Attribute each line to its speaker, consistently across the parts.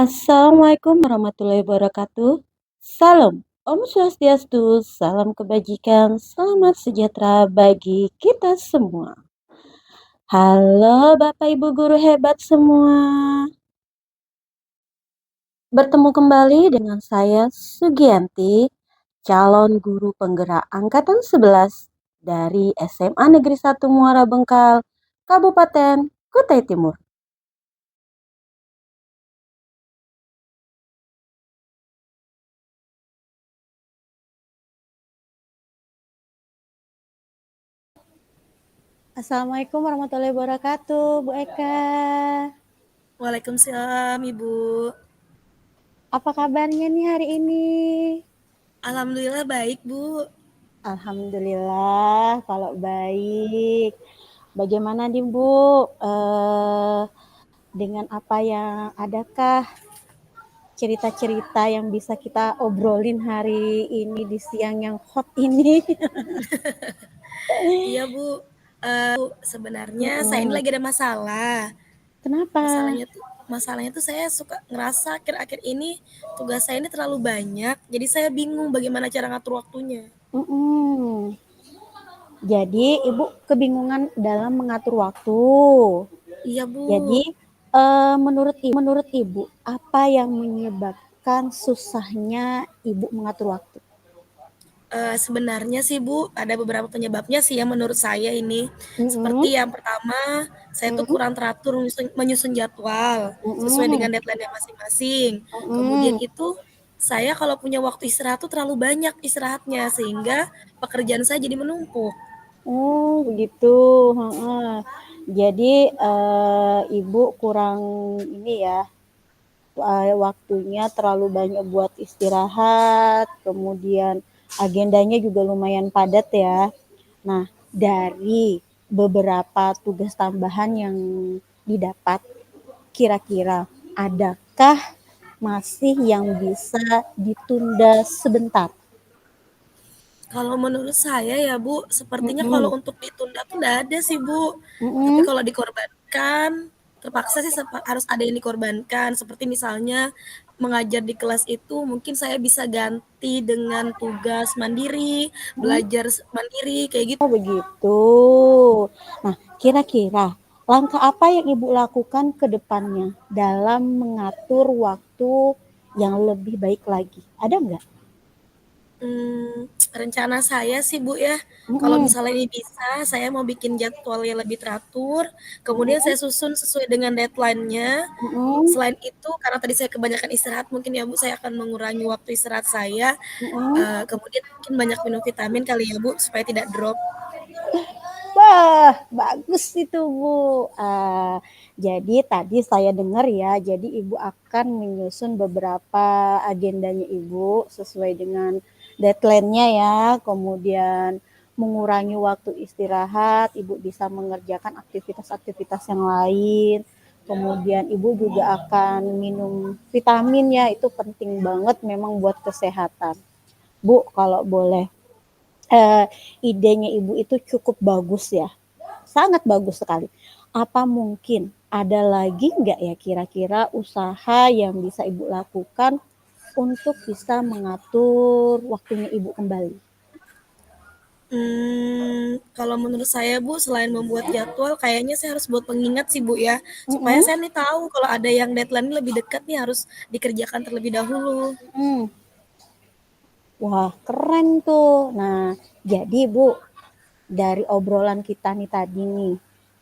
Speaker 1: Assalamualaikum warahmatullahi wabarakatuh. Salam, Om Swastiastu, salam kebajikan, selamat sejahtera bagi kita semua. Halo Bapak Ibu guru hebat semua. Bertemu kembali dengan saya Sugianti, calon guru penggerak angkatan 11 dari SMA Negeri 1 Muara Bengkal, Kabupaten Kutai Timur. Assalamualaikum warahmatullahi wabarakatuh, Bu Eka.
Speaker 2: Waalaikumsalam, Ibu.
Speaker 1: Apa kabarnya nih hari ini?
Speaker 2: Alhamdulillah baik, Bu.
Speaker 1: Alhamdulillah kalau baik. Bagaimana nih Bu? Dengan apa yang adakah cerita-cerita yang bisa kita obrolin hari ini di siang yang hot ini?
Speaker 2: Iya, Bu. Sebenarnya saya ini
Speaker 1: Mm-mm.
Speaker 2: lagi ada masalah.
Speaker 1: Kenapa?
Speaker 2: Masalahnya tuh saya suka ngerasa akhir-akhir ini tugas saya ini terlalu banyak, jadi saya bingung bagaimana cara ngatur waktunya.
Speaker 1: Mm-mm. Jadi Ibu kebingungan dalam mengatur waktu.
Speaker 2: Iya, Bu.
Speaker 1: Jadi menurut Ibu apa yang menyebabkan susahnya Ibu mengatur waktu?
Speaker 2: Sebenarnya sih, Bu, ada beberapa penyebabnya sih yang menurut saya ini.
Speaker 1: Mm-mm.
Speaker 2: Seperti yang pertama, saya tuh
Speaker 1: Mm-mm.
Speaker 2: kurang teratur menyusun jadwal sesuai
Speaker 1: Mm-mm.
Speaker 2: dengan deadline-nya masing-masing. Kemudian
Speaker 1: Mm-mm.
Speaker 2: itu saya kalau punya waktu istirahat tuh terlalu banyak istirahatnya sehingga pekerjaan saya jadi menumpuk.
Speaker 1: Oh, begitu. Heeh. Jadi Ibu kurang ini ya, waktunya terlalu banyak buat istirahat, kemudian agendanya juga lumayan padat ya. Nah, dari beberapa tugas tambahan yang didapat, kira-kira adakah masih yang bisa ditunda sebentar?
Speaker 2: Kalau menurut saya ya Bu, sepertinya
Speaker 1: Mm-mm.
Speaker 2: kalau untuk ditunda tuh nggak ada sih Bu. Tapi
Speaker 1: Mm-mm.
Speaker 2: kalau dikorbankan, terpaksa sih harus ada yang dikorbankan. Seperti misalnya mengajar di kelas itu mungkin saya bisa ganti dengan tugas mandiri,
Speaker 1: Mm-mm.
Speaker 2: belajar mandiri kayak gitu.
Speaker 1: Oh begitu. Nah, kira-kira langkah apa yang Ibu lakukan ke depannya dalam mengatur waktu yang lebih baik lagi? Ada nggak?
Speaker 2: Rencana saya sih Bu ya, kalau
Speaker 1: Mm-mm.
Speaker 2: misalnya ini bisa, saya mau bikin jadwal yang lebih teratur, kemudian
Speaker 1: Mm-mm.
Speaker 2: saya susun sesuai dengan deadline-nya.
Speaker 1: Mm-mm.
Speaker 2: Selain itu, karena tadi saya kebanyakan istirahat, mungkin ya Bu, saya akan mengurangi waktu istirahat saya.
Speaker 1: Mm-mm.
Speaker 2: Kemudian mungkin banyak minum vitamin kali ya Bu, supaya tidak drop.
Speaker 1: Wah, bagus itu Bu. Jadi tadi saya dengar ya, jadi Ibu akan menyusun beberapa agendanya Ibu sesuai dengan deadline-nya ya, kemudian mengurangi waktu istirahat, Ibu bisa mengerjakan aktivitas-aktivitas yang lain, kemudian Ibu juga akan minum vitamin ya, itu penting banget memang buat kesehatan. Bu, kalau boleh eh, idenya Ibu itu cukup bagus ya, sangat bagus sekali. Apa mungkin ada lagi nggak ya kira-kira usaha yang bisa Ibu lakukan untuk bisa mengatur waktunya Ibu kembali?
Speaker 2: Kalau menurut saya Bu, selain membuat jadwal, kayaknya saya harus buat pengingat sih Bu ya, supaya
Speaker 1: Mm-mm.
Speaker 2: saya nih tahu kalau ada yang deadline lebih dekat nih harus dikerjakan terlebih dahulu.
Speaker 1: Hmm. Wah, keren tuh. Nah, jadi Bu, dari obrolan kita nih tadi nih,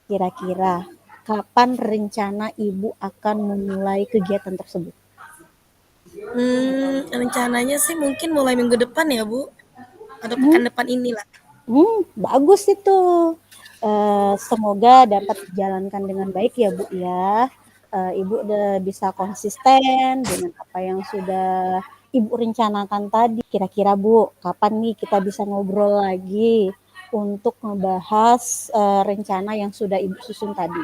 Speaker 1: kira-kira kapan rencana Ibu akan memulai kegiatan tersebut?
Speaker 2: Rencananya sih mungkin mulai minggu depan ya Bu, atau
Speaker 1: Hmm.
Speaker 2: pekan depan inilah.
Speaker 1: Bagus itu. Semoga dapat dijalankan dengan baik ya Bu ya. Ibu udah bisa konsisten dengan apa yang sudah Ibu rencanakan tadi. Kira-kira Bu, kapan nih kita bisa ngobrol lagi untuk membahas rencana yang sudah Ibu susun tadi?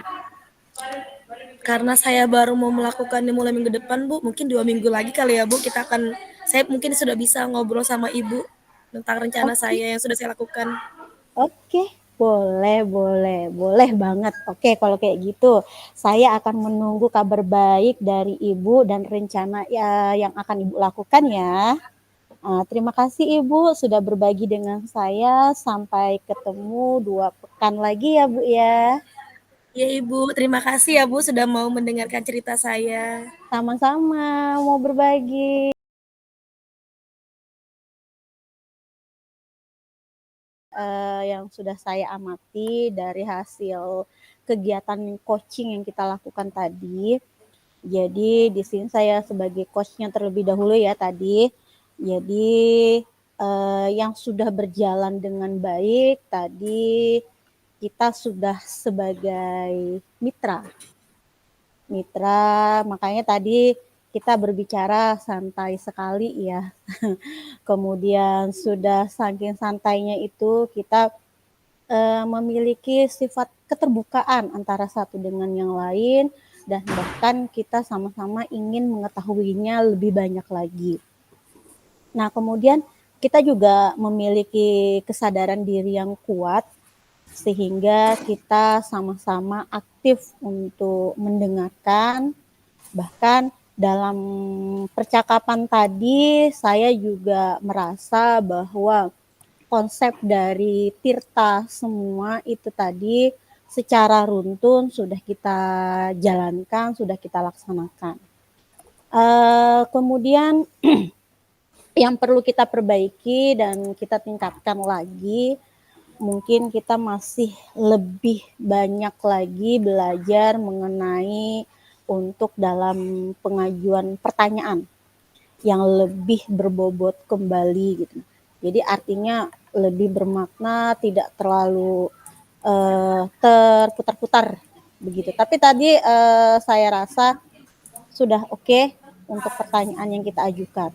Speaker 2: Karena saya baru mau melakukannya mulai minggu depan Bu, mungkin 2 minggu lagi kali ya Bu, saya mungkin sudah bisa ngobrol sama Ibu tentang rencana
Speaker 1: Oke,
Speaker 2: saya yang sudah saya lakukan.
Speaker 1: oke. Boleh, boleh, boleh banget. Oke, kalau kayak gitu, saya akan menunggu kabar baik dari Ibu dan rencana ya, yang akan Ibu lakukan ya. Terima kasih Ibu sudah berbagi dengan saya. Sampai ketemu 2 pekan lagi ya Bu ya.
Speaker 2: Ya Ibu, terima kasih ya Bu sudah mau mendengarkan cerita saya.
Speaker 1: Sama-sama mau berbagi. Yang sudah saya amati dari hasil kegiatan coaching yang kita lakukan tadi. Jadi di sini saya sebagai coachnya terlebih dahulu ya tadi. Jadi yang sudah berjalan dengan baik tadi kita sudah sebagai mitra. Makanya tadi kita berbicara santai sekali ya. Kemudian sudah saking santainya itu kita memiliki sifat keterbukaan antara satu dengan yang lain dan bahkan kita sama-sama ingin mengetahuinya lebih banyak lagi. Nah, kemudian kita juga memiliki kesadaran diri yang kuat sehingga kita sama-sama aktif untuk mendengarkan. Bahkan dalam percakapan tadi saya juga merasa bahwa konsep dari Tirta semua itu tadi secara runtun sudah kita jalankan, sudah kita laksanakan. Kemudian yang perlu kita perbaiki dan kita tingkatkan lagi, mungkin kita masih lebih banyak lagi belajar mengenai untuk dalam pengajuan pertanyaan yang lebih berbobot kembali gitu. Jadi artinya lebih bermakna, tidak terlalu terputar-putar begitu. Tapi tadi saya rasa sudah oke untuk pertanyaan yang kita ajukan.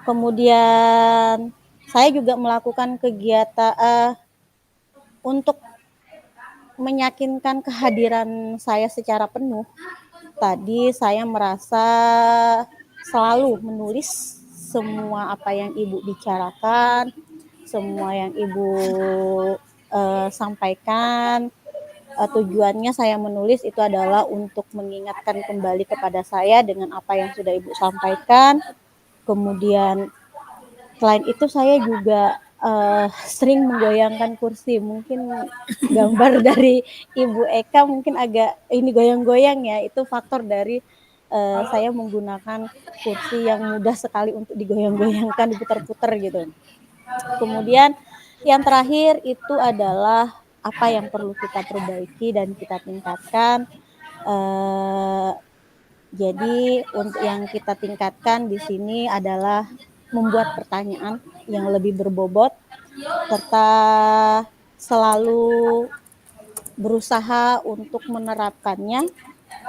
Speaker 1: Kemudian saya juga melakukan kegiatan untuk meyakinkan kehadiran saya secara penuh. Tadi saya merasa selalu menulis semua apa yang Ibu bicarakan, semua yang Ibu sampaikan. Tujuannya saya menulis itu adalah untuk mengingatkan kembali kepada saya dengan apa yang sudah Ibu sampaikan. Kemudian selain itu saya juga sering menggoyangkan kursi. Mungkin gambar dari Ibu Eka mungkin agak ini goyang-goyang ya. Itu faktor dari saya menggunakan kursi yang mudah sekali untuk digoyang-goyangkan, diputar-putar gitu. Kemudian yang terakhir itu adalah apa yang perlu kita perbaiki dan kita tingkatkan. Jadi untuk yang kita tingkatkan di sini adalah membuat pertanyaan yang lebih berbobot serta selalu berusaha untuk menerapkannya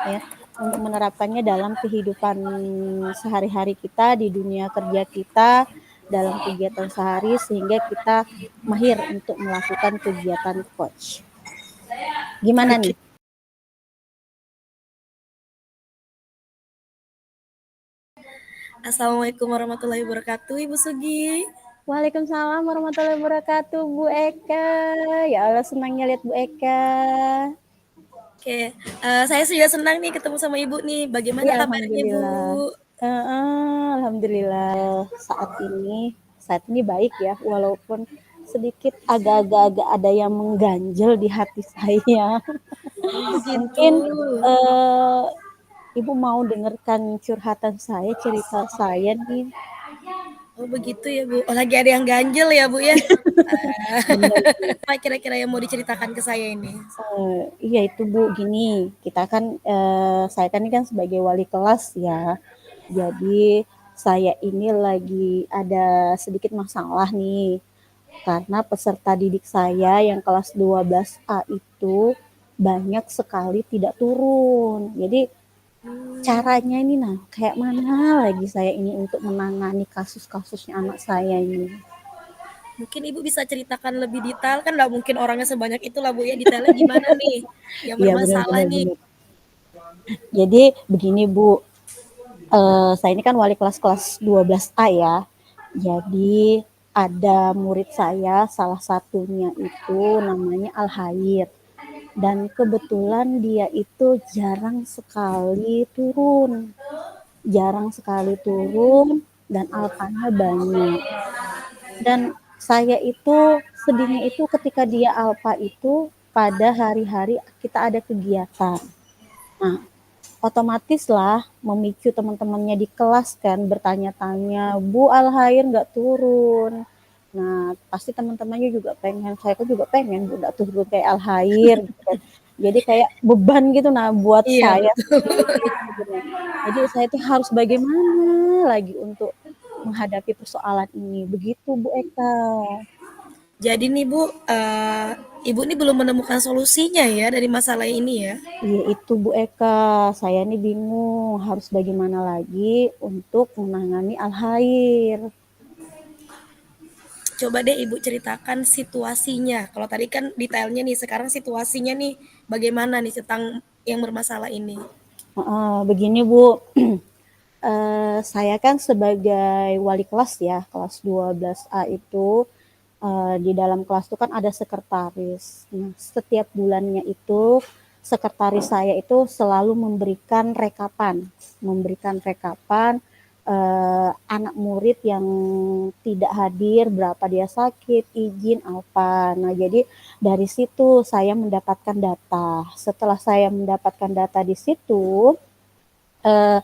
Speaker 1: ya, untuk menerapkannya dalam kehidupan sehari-hari kita di dunia kerja kita, dalam kegiatan sehari sehingga kita mahir untuk melakukan kegiatan coach. Gimana
Speaker 2: Oke.
Speaker 1: nih?
Speaker 2: Assalamualaikum warahmatullahi wabarakatuh, Ibu Sugi.
Speaker 1: Waalaikumsalam warahmatullahi wabarakatuh, Bu Eka. Ya Allah, senangnya lihat Bu Eka.
Speaker 2: Oke, saya sudah senang nih ketemu sama Ibu nih. Bagaimana
Speaker 1: Iya,
Speaker 2: kabarnya, Bu?
Speaker 1: alhamdulillah. Alhamdulillah saat ini baik ya, walaupun sedikit agak-agak ada yang mengganjal di hati saya.
Speaker 2: Oh, begitu.
Speaker 1: Mungkin eh, Ibu mau dengarkan curhatan saya, cerita saya nih.
Speaker 2: Oh, begitu ya, Bu. Oh, lagi ada yang ganjel ya, Bu ya?
Speaker 1: Bener.
Speaker 2: Apa kira-kira yang mau diceritakan ke saya ini?
Speaker 1: Iya itu Bu, gini, kita kan, saya kan ini kan sebagai wali kelas ya, jadi saya ini lagi ada sedikit masalah nih, karena peserta didik saya yang kelas 12A itu banyak sekali tidak turun. Jadi caranya ini nah, kayak mana lagi saya ini untuk menangani kasus-kasusnya anak saya ini.
Speaker 2: Mungkin Ibu bisa ceritakan lebih detail, kan nggak mungkin orangnya sebanyak itulah, Bu ya. Detailnya gimana nih yang
Speaker 1: Iya benar
Speaker 2: bermasalah
Speaker 1: benar
Speaker 2: nih?
Speaker 1: benar. Jadi begini Bu, saya ini kan wali kelas 12A ya. Jadi ada murid saya, salah satunya itu namanya Al-Hair. Dan kebetulan dia itu jarang sekali turun dan alfanya banyak. Dan saya itu sedihnya itu ketika dia alfa itu pada hari-hari kita ada kegiatan. Nah, otomatis lah memicu teman-temannya di kelas kan bertanya-tanya, Bu Al-Hair nggak turun. Nah, pasti teman-temannya juga pengen, saya kan juga pengen Bu nggak turun kayak Al-Hair gitu kan. Jadi kayak beban gitu nah buat
Speaker 2: Iya,
Speaker 1: saya
Speaker 2: betul.
Speaker 1: sendiri gitu nah. Jadi saya tuh harus bagaimana lagi untuk menghadapi persoalan ini. Begitu Bu Eka.
Speaker 2: Jadi nih Bu, Ibu ini belum menemukan solusinya ya dari masalah ini ya?
Speaker 1: Iya itu Bu Eka, saya nih bingung harus bagaimana lagi untuk menangani Al-Hair.
Speaker 2: Coba deh Ibu ceritakan situasinya. Kalau tadi kan detailnya nih, sekarang situasinya nih bagaimana nih tentang yang bermasalah ini?
Speaker 1: Begini Bu, saya kan sebagai wali kelas ya, kelas 12A itu, di dalam kelas itu kan ada sekretaris. Nah, setiap bulannya itu sekretaris saya itu selalu memberikan rekapan anak murid yang tidak hadir, berapa dia sakit, izin apa. Nah, jadi dari situ saya mendapatkan data. Setelah saya mendapatkan data di situ, eh,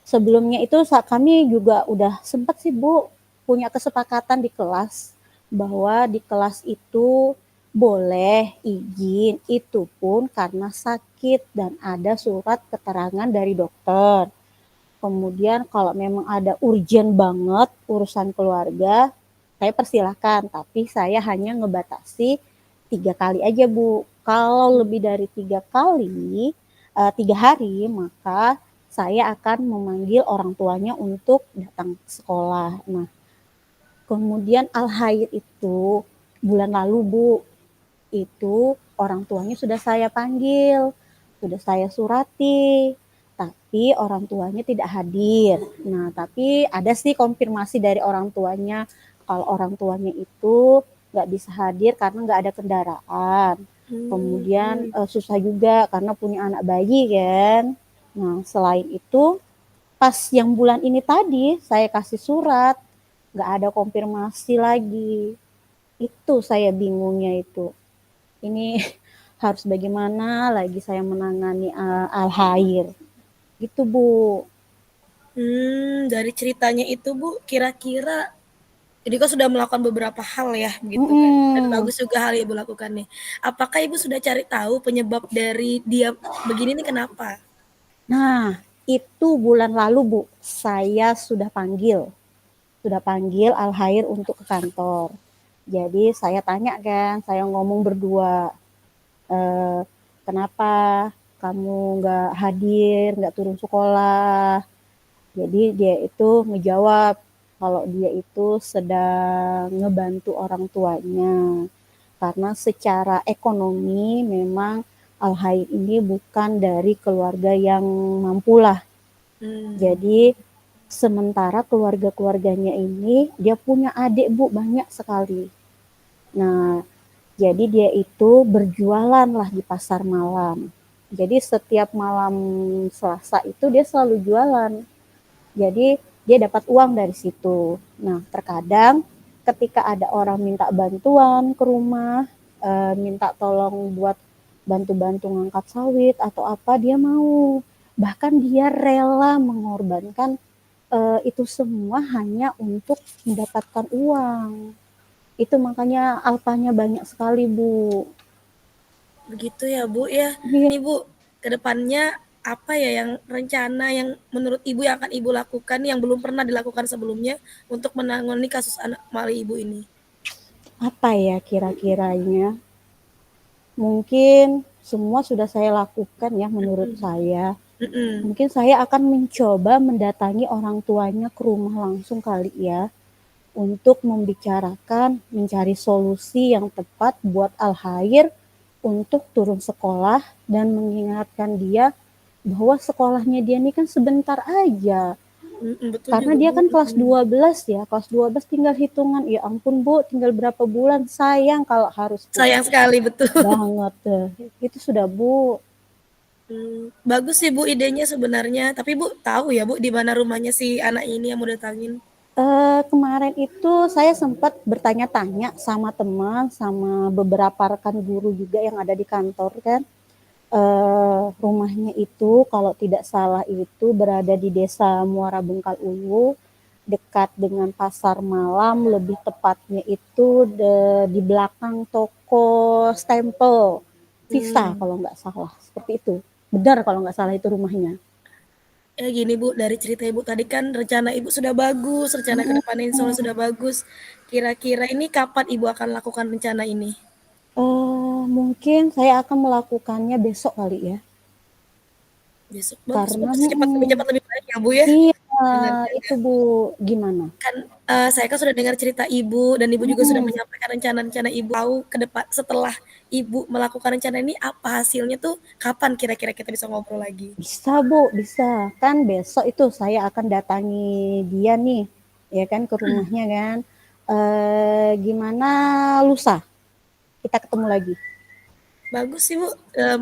Speaker 1: sebelumnya itu kami juga udah sempat sih Bu punya kesepakatan di kelas bahwa di kelas itu boleh izin itu pun karena sakit dan ada surat keterangan dari dokter. Kemudian kalau memang ada urgent banget urusan keluarga, saya persilahkan, tapi saya hanya ngebatasi 3 kali aja Bu. Kalau lebih dari 3 kali, 3 hari, maka saya akan memanggil orang tuanya untuk datang ke sekolah. Nah, kemudian Al-Haid itu bulan lalu Bu, itu orang tuanya sudah saya panggil, sudah saya surati, tapi orang tuanya tidak hadir. Nah, tapi ada sih konfirmasi dari orang tuanya kalau orang tuanya itu nggak bisa hadir karena nggak ada kendaraan.
Speaker 2: Hmm,
Speaker 1: Kemudian susah juga karena punya anak bayi kan. Nah, selain itu pas yang bulan ini tadi saya kasih surat, nggak ada konfirmasi lagi. Itu saya bingungnya itu. Ini harus bagaimana lagi saya menangani Al-Hair. Gitu, Bu.
Speaker 2: dari ceritanya itu Bu, kira-kira jadi kok sudah melakukan beberapa hal ya, begitu kan? Dan
Speaker 1: Mhm.
Speaker 2: bagus juga hal yang Ibu lakukan nih. Apakah Ibu sudah cari tahu penyebab dari dia begini nih kenapa?
Speaker 1: Nah, itu bulan lalu, Bu, saya sudah panggil Al-Hair untuk ke kantor. Jadi saya tanya kan, saya ngomong berdua, eee, "Kenapa kamu nggak hadir, nggak turun sekolah?" Jadi dia itu ngejawab kalau dia itu sedang ngebantu orang tuanya. Karena secara ekonomi memang Al-Haid ini bukan dari keluarga yang mampu lah.
Speaker 2: Hmm.
Speaker 1: Jadi sementara keluarga-keluarganya ini dia punya adik Bu banyak sekali. Nah, jadi dia itu berjualan lah di pasar malam. Jadi setiap malam Selasa itu dia selalu jualan. Jadi dia dapat uang dari situ. Nah, terkadang ketika ada orang minta bantuan ke rumah, minta tolong buat bantu-bantu ngangkat sawit atau apa, dia mau. Bahkan dia rela mengorbankan itu semua hanya untuk mendapatkan uang. Itu makanya alpanya banyak sekali, Bu.
Speaker 2: Begitu ya, Bu, ya.
Speaker 1: Iya.
Speaker 2: Nih, Bu, ke depannya apa ya yang rencana yang menurut Ibu yang akan Ibu lakukan yang belum pernah dilakukan sebelumnya untuk menangani kasus anak mali Ibu ini?
Speaker 1: Apa ya kira-kiranya? Mungkin semua sudah saya lakukan ya menurut
Speaker 2: Mhm,
Speaker 1: saya.
Speaker 2: mhm.
Speaker 1: Mungkin saya akan mencoba mendatangi orang tuanya ke rumah langsung kali ya, untuk membicarakan, mencari solusi yang tepat buat Al-Hair untuk turun sekolah dan mengingatkan dia bahwa sekolahnya dia ini kan sebentar aja.
Speaker 2: Betul
Speaker 1: Karena
Speaker 2: juga,
Speaker 1: dia
Speaker 2: Bu.
Speaker 1: kan kelas 12 ya, kelas 12 tinggal hitungan, ya ampun Bu, tinggal berapa bulan, sayang kalau harus
Speaker 2: Sayang
Speaker 1: putus.
Speaker 2: sekali, betul.
Speaker 1: Banget deh, itu sudah Bu.
Speaker 2: Bagus sih Bu idenya sebenarnya, tapi Bu tahu ya Bu di mana rumahnya si anak ini yang mau datangin?
Speaker 1: Kemarin itu saya sempat bertanya-tanya sama teman, sama beberapa rekan guru juga yang ada di kantor kan. Rumahnya itu kalau tidak salah itu berada di Desa Muara Bengkal Ulu, dekat dengan pasar malam, lebih tepatnya itu di belakang toko stempel Visa
Speaker 2: Hmm.
Speaker 1: kalau nggak salah, seperti itu. Benar kalau nggak salah itu rumahnya.
Speaker 2: Ya gini Bu, dari cerita Ibu tadi kan rencana Ibu sudah bagus, rencana ke depannya insya Allah sudah bagus. Kira-kira ini kapan Ibu akan lakukan rencana ini?
Speaker 1: Mungkin saya akan melakukannya besok kali ya,
Speaker 2: Besok, bagus
Speaker 1: karena
Speaker 2: bagus, cepat lebih cepat lebih baik ya Bu ya.
Speaker 1: iya
Speaker 2: Dengarnya.
Speaker 1: itu Bu, gimana?
Speaker 2: Kan saya kan sudah dengar cerita Ibu dan Ibu juga sudah
Speaker 1: Mm,
Speaker 2: menyampaikan rencana-rencana Ibu. Tahu ke depan setelah Ibu melakukan rencana ini apa hasilnya tuh kapan kira-kira kita bisa ngobrol lagi?
Speaker 1: Bisa Bu, bisa. Kan besok itu saya akan datangi dia nih, ya kan ke rumahnya kan. Gimana lusa kita ketemu lagi.
Speaker 2: Bagus sih Bu,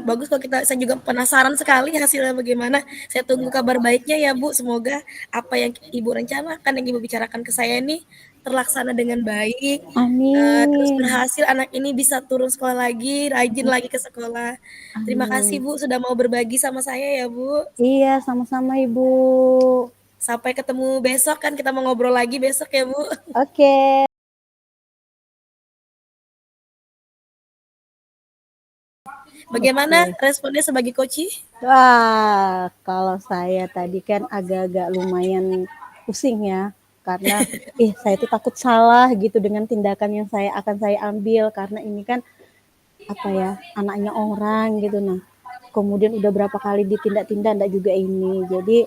Speaker 2: bagus kalau saya juga penasaran sekali hasilnya bagaimana. Saya tunggu kabar baiknya ya Bu, semoga apa yang Ibu rencanakan, yang Ibu bicarakan ke saya ini terlaksana dengan baik, terus
Speaker 1: Amin.
Speaker 2: berhasil anak ini bisa turun sekolah lagi, rajin lagi ke sekolah. Terima kasih
Speaker 1: Amin.
Speaker 2: Bu, sudah mau berbagi sama saya ya Bu.
Speaker 1: Iya, sama-sama Ibu.
Speaker 2: Sampai ketemu besok kan, kita mau ngobrol lagi besok ya Bu.
Speaker 1: Oke.
Speaker 2: Bagaimana
Speaker 1: Oke.
Speaker 2: responnya sebagai coach?
Speaker 1: Wah, kalau saya tadi kan agak-agak lumayan pusing ya, karena saya tuh takut salah gitu dengan tindakan yang saya ambil karena ini kan apa ya, anaknya orang gitu. Nah, kemudian udah berapa kali ditindak-tindak enggak juga ini. Jadi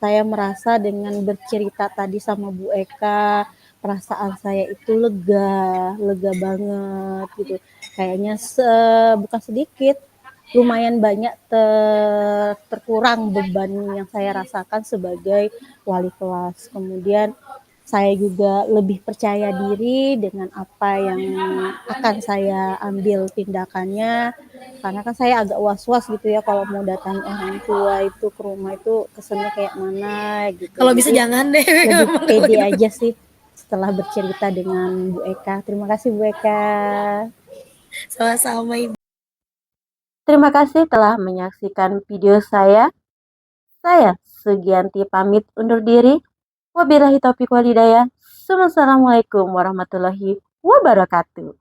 Speaker 1: saya merasa dengan bercerita tadi sama Bu Eka, perasaan saya itu lega, lega banget gitu. Kayaknya bukan sedikit, lumayan banyak terkurang beban yang saya rasakan sebagai wali kelas. Kemudian saya juga lebih percaya diri dengan apa yang akan saya ambil tindakannya, karena kan saya agak was-was gitu ya kalau mau datang orang tua itu ke rumah itu kesannya kayak mana gitu.
Speaker 2: Kalau bisa
Speaker 1: Jadi
Speaker 2: jangan deh,
Speaker 1: lebih
Speaker 2: memang kalau
Speaker 1: pede
Speaker 2: gitu.
Speaker 1: aja sih setelah bercerita dengan Bu Eka. Terima kasih Bu Eka.
Speaker 2: Sama-sama Ibu.
Speaker 1: Terima kasih telah menyaksikan video saya. Saya Sugianti pamit undur diri. Wabillahi taufiq walhidayah. Wassalamualaikum warahmatullahi wabarakatuh.